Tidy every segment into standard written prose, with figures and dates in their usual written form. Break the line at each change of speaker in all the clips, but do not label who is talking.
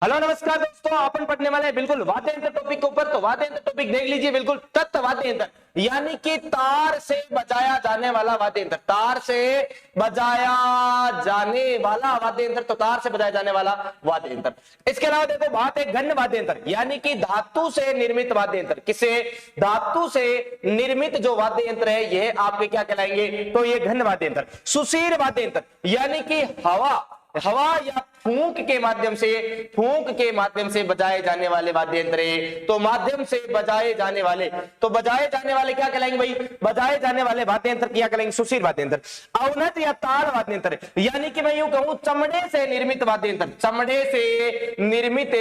Hello नमस्कार दोस्तों, अपन पढ़ने वाले हैं बिल्कुल वाद्य यंत्र टॉपिक के ऊपर। तो वाद्य यंत्र टॉपिक देख लीजिए, बिल्कुल तत् वाद्य यंत्र यानी कि तार से बजाया जाने वाला वाद्य यंत्र। तार से बजाया जाने वाला वाद्य यंत्र, तो तार से बजाया जाने वाला वाद्य यंत्र। इसके अलावा देखो बात है घन वाद्य यंत्र यानी कि धातु से निर्मित वाद्य यंत्र। किसे? धातु से निर्मित जो वाद्य यंत्र है यह आपके क्या कहलाएंगे? तो ये घन वाद्य यंत्र। सुशीर वाद्य यंत्र यानी कि हवा या फूंक के माध्यम से बजाए जाने वाले वाद्य यंत्र। तो माध्यम से बजाए जाने वाले क्या कहलाएंगे भाई? बजाए जाने वाले वाद्य यंत्र क्या कहलाएंगे? सुशील वाद्य यंत्र। अवनत या ताल वाद्य यंत्र यानी कि मैं यूं कहूं चमड़े से निर्मित वाद्य यंत्र। चमड़े से निर्मित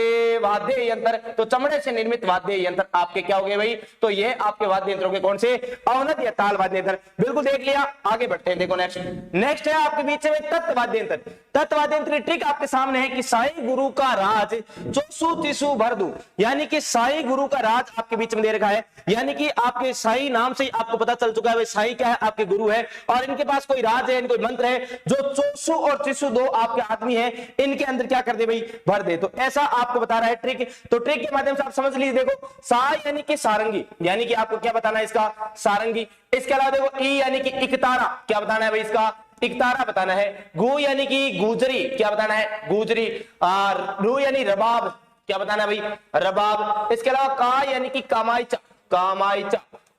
वाद्य यंत्र, तो चमड़े से निर्मित वाद्य यंत्र आपके क्या हो गए भाई? तो ये आपके वाद्य यंत्रों के कौन से? अवनत या ताल वाद्य यंत्र। बिल्कुल देख लिया, आगे बढ़ते हैं। देखो नेक्स्ट है आपके बीच में तत् वाद्य यंत्र। तत् वाद्य यंत्र ट्रिक आपके सामने है कि साई गुरु का राज चौसु तिसु भर दूं, यानी कि साई गुरु का राज आपके बीच में दे रखा है। यानी कि आपके साई नाम से ही आपको पता चल चुका है भाई साई क्या है? आपके गुरु है, और इनके पास कोई राज है, कोई मंत्र है जो चौसु और तिसु दो आपके आदमी है, इनके अंदर क्या कर दे भाई? भर दे। तो ऐसा आपको बता रहा है ट्रिक। तो ट्रिक के माध्यम से आप समझ लीजिए। देखो सा यानी कि सारंगी, यानी कि आपको क्या बताना है? इसका सारंगी। इसके अलावा देखो ई यानी कि इकतारा, क्या बताना है भाई? इसका इकतारा बताना है। गु यानी कि गुजरी, क्या बताना है? गुजरी। और रू यानी रबाब, क्या बताना है भाई? रबाब। इसके अलावा का यानी कि कामाइचा,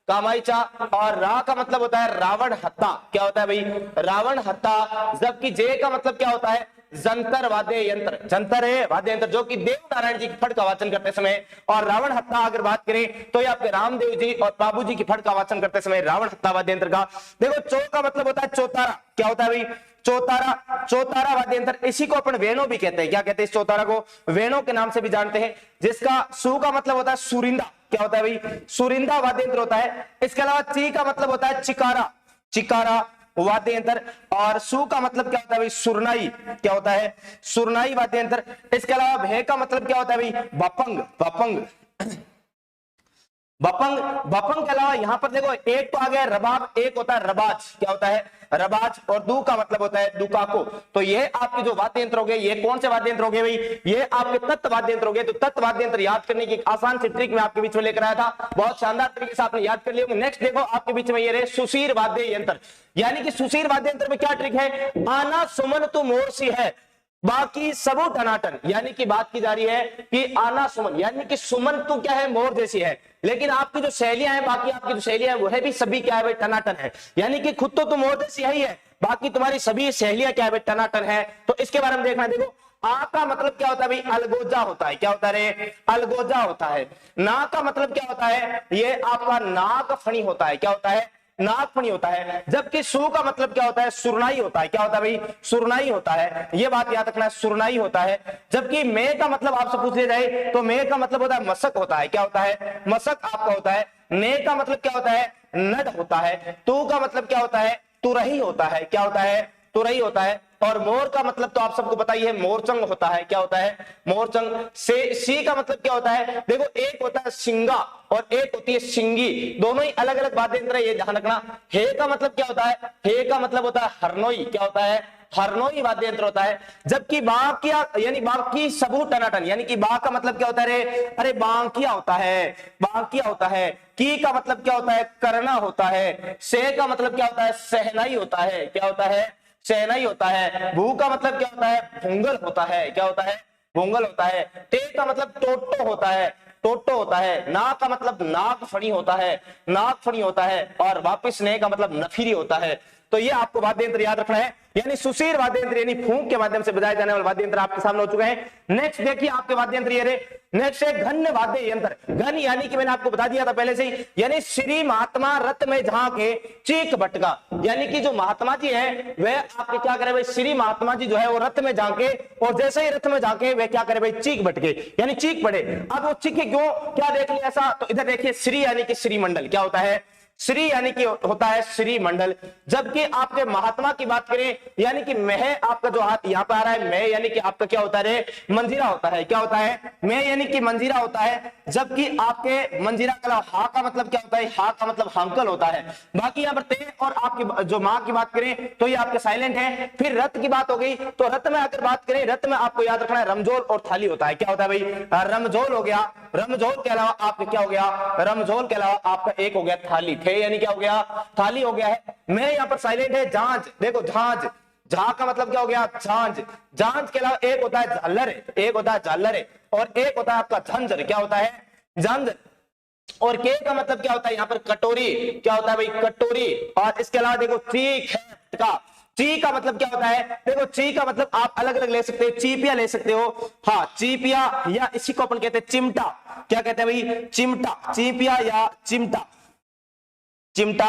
कामाइचा। और रा का मतलब होता है रावण हत्ता, क्या होता है भाई? रावण हत्ता। जबकि जे का मतलब क्या होता है? जंतर वाद्य यंत्र। जंतर है वाद्य यंत्र जो कि देव नारायण जी की फट का वाचन करते समय। और रावण हत्ता अगर बात करें तो ये आपके रामदेव जी और बाबू जी की फट का वाचन करते समय रावण हत्ता वाद्य यंत्र का। देखो चौ का मतलब होता है चौतारा, क्या होता है भाई? चौतारा वाद्य यंत्र। इसी को अपन वेणु भी कहते हैं। क्या कहते हैं? इस चौतारा को वेणु के नाम से भी जानते हैं। जिसका सु का मतलब होता है सुरिंदा, क्या होता है भाई? सुरिंदा वाद्य यंत्र होता है। इसके अलावा ची का मतलब होता है चिकारा वाद्य यंत्र। और सु का मतलब क्या होता है भाई? सुरनाई, क्या होता है? सुरनाई वाद्य यंत्र। इसके अलावा भे का मतलब क्या होता है भाई? बपंग के अलावा यहां पर देखो एक तो आ गया रबाब, एक होता है रबाज, क्या होता है? रबाज। और दू का मतलब होता है दुकाको। तो ये आपके जो वाद्य यंत्र हो गए, ये कौन से वाद्य यंत्र हो गए भाई? ये आपके तत्व वाद्य यंत्र हो गए। तो तत्व वाद्य यंत्र याद करने की आसान सी ट्रिक मैं आपके बीच में लेकर आया था, बहुत शानदार तरीके से आपने याद कर लिया। नेक्स्ट देखो आपके बीच में ये रहे सुशीर वाद्य यंत्र। यानी कि सुशीर वाद्य यंत्र में क्या ट्रिक है? आना सुमन तू मोर सी है, बाकी सबो टनाटन। यानी कि बात की जा रही है कि आना सुमन, यानी कि सुमन तो क्या है? मोर जैसी है, लेकिन आपकी जो शैलियां हैं, बाकी आपकी जो शैलियां हैं वो है भी सभी क्या है भाई? टनाटन है। यानी कि खुद तो तुम मोर जैसी ही है, बाकी तुम्हारी सभी शैलियां क्या है भाई? टनाटन है। तो इसके बारे में देखना है। देखो आ का मतलब क्या होता है भाई? अलगोजा होता है, क्या होता है? अलगोजा होता है। ना का मतलब क्या होता है? ये आपका नाक फणी होता है, क्या होता है? नागफणी होता है। जबकि सु का मतलब क्या होता है? सुरनाई होता है, क्या होता है भाई? सुरनाई होता है। ये बात याद रखना है, सुरनाई होता है। जबकि मे का मतलब आपसे पूछ लिया जाए तो मे का मतलब होता है मशक होता है, क्या होता है? मशक आपका होता है। ने का मतलब क्या होता है? नड होता है। तू का मतलब क्या होता है? तुरही होता है, क्या होता है? तुरही होता है। और मोर का मतलब तो आप सबको पता ही है, मोरचंग होता है, क्या होता है? मोरचंग। से सी का मतलब क्या होता है? देखो एक होता है सिंगा और एक होती है सिंगी, दोनों ही अलग अलग वाद्य यंत्र है, ये ध्यान रखना। हे का मतलब क्या होता है? हे का मतलब होता है हरनोई, क्या होता है? हरनोई वाद्य यंत्र होता है। जबकि बाकिया यानी बाकी सबू टनाटन, यानी कि बा का मतलब क्या होता है? अरे बांकिया होता है, बांकिया होता है। की का मतलब क्या होता है? करना होता है। से का मतलब क्या होता है? सहनाई होता है, क्या होता है? सहनाई होता है। भू का मतलब क्या होता है? भूंगल होता है, क्या होता है? भूंगल होता है। टे का मतलब टोटो होता है, टोटो होता है। ना का मतलब नाक फणी होता है, नाक फणी होता है। और वापिस ने का मतलब नफीरी होता है। तो ये आपको वाद्य यंत्र याद रखना है। यानी सुशीर वाद्य यंत्र यानी फूंक के माध्यम से बजाए जाने वाले वाद्य यंत्र आपके सामने हो चुके हैं। नेक्स्ट देखिए आपके वाद्य यंत्र ये रहे। नेक्स्ट है घन वाद्य यंत्र। घन यानी कि मैंने आपको बता दिया था पहले से ही, यानी श्री महात्मा रथ में झांके चीक बटका। यानी कि जो महात्मा जी है वह आपके क्या करे भाई? श्री महात्मा जी जो है वो रथ में झांके, और जैसे ही रथ में झांके वह क्या करे भाई? चीक बटके, यानी चीक पड़े। अब वो चीखे क्यों? क्या देख लिया ऐसा? तो इधर देखिए श्री यानी कि श्रीमंडल, क्या होता है? श्री यानी कि होता है श्री मंडल। जबकि आपके महात्मा की बात करें यानी कि मह, आपका जो हाथ यहाँ पे आ रहा है, मह यानी कि आपका क्या होता है, मंजीरा होता है। क्या होता है, मह यानी कि मंजीरा होता है। जबकि आपके मंजीरा का हा का मतलब क्या होता है, हा का मतलब हांकल होता है। बाकी यहाँ पर ते और आपकी जो माँ की बात करें तो ये आपके साइलेंट है। फिर रथ की बात हो गई, तो रथ में अगर बात करें, रथ में आपको याद रखना है रमजोल और थाली होता है। क्या होता है भाई, रमजोल हो गया। रमजोल के अलावा आपका क्या हो गया, रमजोल के अलावा आपका एक हो गया थाली, थे यानी क्या हो गया, थाली हो गया है। मैं यहाँ पर साइलेंट है, झांझ, देखो झांझ, झा का मतलब क्या हो गया, झांझ। झांझ के अलावा एक होता है झालर, एक होता है झालर, और एक होता है आपका झंझर। क्या होता है, झंझर। और के का मतलब क्या होता है, यहाँ पर कटोरी। क्या होता है भाई, कटोरी। और इसके अलावा देखो चीख है का, ची का मतलब क्या होता है, देखो ची का मतलब आप अलग अलग ले सकते हो, चीपिया ले सकते हो। हाँ, चीपिया, या इसी को अपन कहते हैं चिमटा। क्या कहते हैं भाई, चिमटा, चीपिया या चिमटा, चिमटा।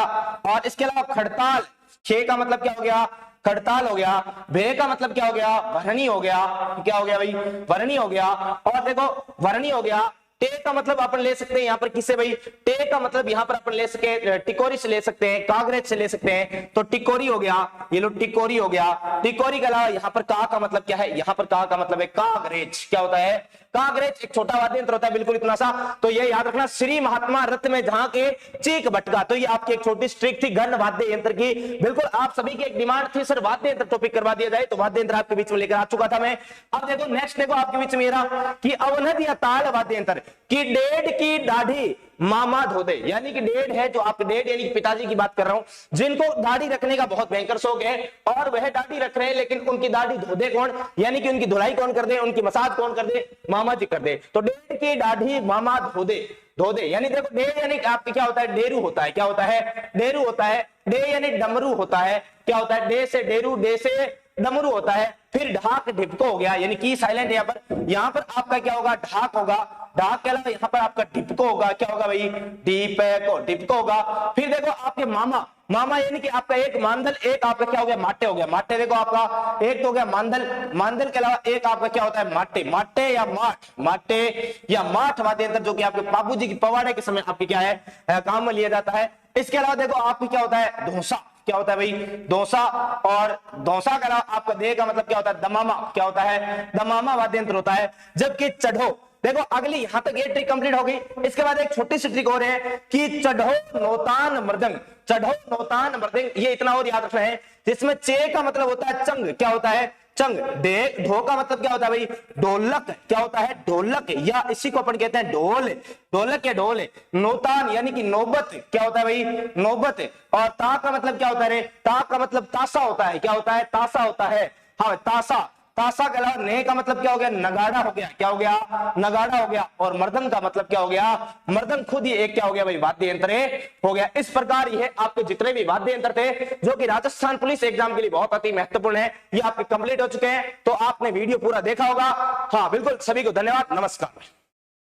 और इसके अलावा खड़ताल, खे का मतलब क्या हो गया, खड़ताल हो गया। भे का मतलब क्या हो गया, भरणी हो गया। क्या हो गया भाई, भरणी हो गया। और देखो भरणी हो गया। टे का मतलब अपन ले सकते हैं यहाँ पर किससे भाई, टे का मतलब यहाँ पर अपन ले सके टिकोरी से ले सकते हैं, कागरेज से ले सकते हैं। तो टिकोरी हो गया, ये लो टिकोरी हो गया। टिकोरी के अलावा यहाँ पर का मतलब क्या है, यहाँ पर का मतलब है कागरेज। क्या होता है, कागरेज। एक छोटा वाद्य यंत्र होता है, बिल्कुल इतना सा। तो ये याद रखना, श्री महात्मा रथ में जहां के चीक बटका। तो ये आपकी एक छोटी स्ट्रिक थी गण वाद्य यंत्र की। बिल्कुल आप सभी की एक डिमांड थी सर वाद्य यंत्र टॉपिक करवा दिया जाए, तो वाद्य यंत्र आपके बीच में लेकर आ चुका था मैं। अब देखो नेक्स्ट, देखो आपके बीच में मेरा कि अवनद या ताल वाद्य यंत्र की डेढ़ की दाढ़ी मामा धो दे। यानी कि डेढ़ है जो आप, डेढ़ यानी पिताजी की बात कर रहा हूं, जिनको दाढ़ी रखने का बहुत भयंकर शौक है और वह दाढ़ी रख रहे हैं, लेकिन उनकी दाढ़ी धो दे कौन, यानी कि उनकी धुलाई कौन कर दे, उनकी मसाज कौन कर दे, मामा जी कर दे। तो डेढ़ की दाढ़ी मामा धो दे, धो दे। यानी देखो डे यानी आपके क्या होता है, डेरू होता है। क्या होता है, डेरू होता है। डे यानी डमरू होता है। क्या होता है, डे से डेरू, डे से डमरू होता है। फिर ढाक ढिपको हो गया, यानी की साइलेंट है यहाँ पर आपका क्या होगा, ढाक होगा। ढाक के अलावा यहाँ पर आपका ढिपको होगा। क्या होगा भाई, ढिपको, ढिपको होगा। फिर देखो आपके मामा, मामा यानी कि आपका एक मांदल, एक आपका क्या हो गया, माटे हो गया। माटे देखो आपका एक तो हो गया मांदल, मांदल के अलावा एक आपका क्या होता है, माटे, माटे या माठ, माटे या माठ वाद्य यंत्र, जो कि आपके बाबूजी की पवाड़े के समय आपके क्या है, काम में लिया जाता है। इसके अलावा देखो आपकी क्या होता है, धोसा। क्या होता है भाई, डोसा। और डोसा का अलावा आपका दे का मतलब क्या होता है, दमामा। क्या होता है, दमामा वाद्य यंत्र होता है। जबकि चढ़ो, देखो अगली यहां तक ये ट्रिक कंप्लीट हो गई। इसके बाद एक छोटी सी ट्रिक और है कि चढ़ो नौतान मृदंग, चढ़ो नौतान मृदंग, ये इतना और याद रखना है, जिसमें चे का मतलब होता है चंग। क्या होता है, चंग। ढो का मतलब क्या होता है भाई, ढोलक। क्या होता है, ढोलक, या इसी को अपन कहते हैं ढोल, ढोलक या ढोल। नौतान यानी कि नौबत। क्या होता है भाई, नौबत। और ता का मतलब क्या होता है रे, ता का मतलब तासा होता है। क्या होता है, तासा होता है। हाँ, तासा। तासा के अलावा ने का मतलब क्या हो गया, नगाड़ा हो गया। क्या हो गया, नगाड़ा हो गया। और मर्दन का मतलब क्या हो गया, मर्दन खुद ही एक क्या हो गया भाई, वाद्य यंत्र हो गया। इस प्रकार ये आपके जितने भी वाद्य यंत्र थे जो कि राजस्थान पुलिस एग्जाम के लिए बहुत अति महत्वपूर्ण है, ये आपके कंप्लीट हो चुके हैं। तो आपने वीडियो पूरा देखा होगा। हाँ बिल्कुल, सभी को धन्यवाद, नमस्कार।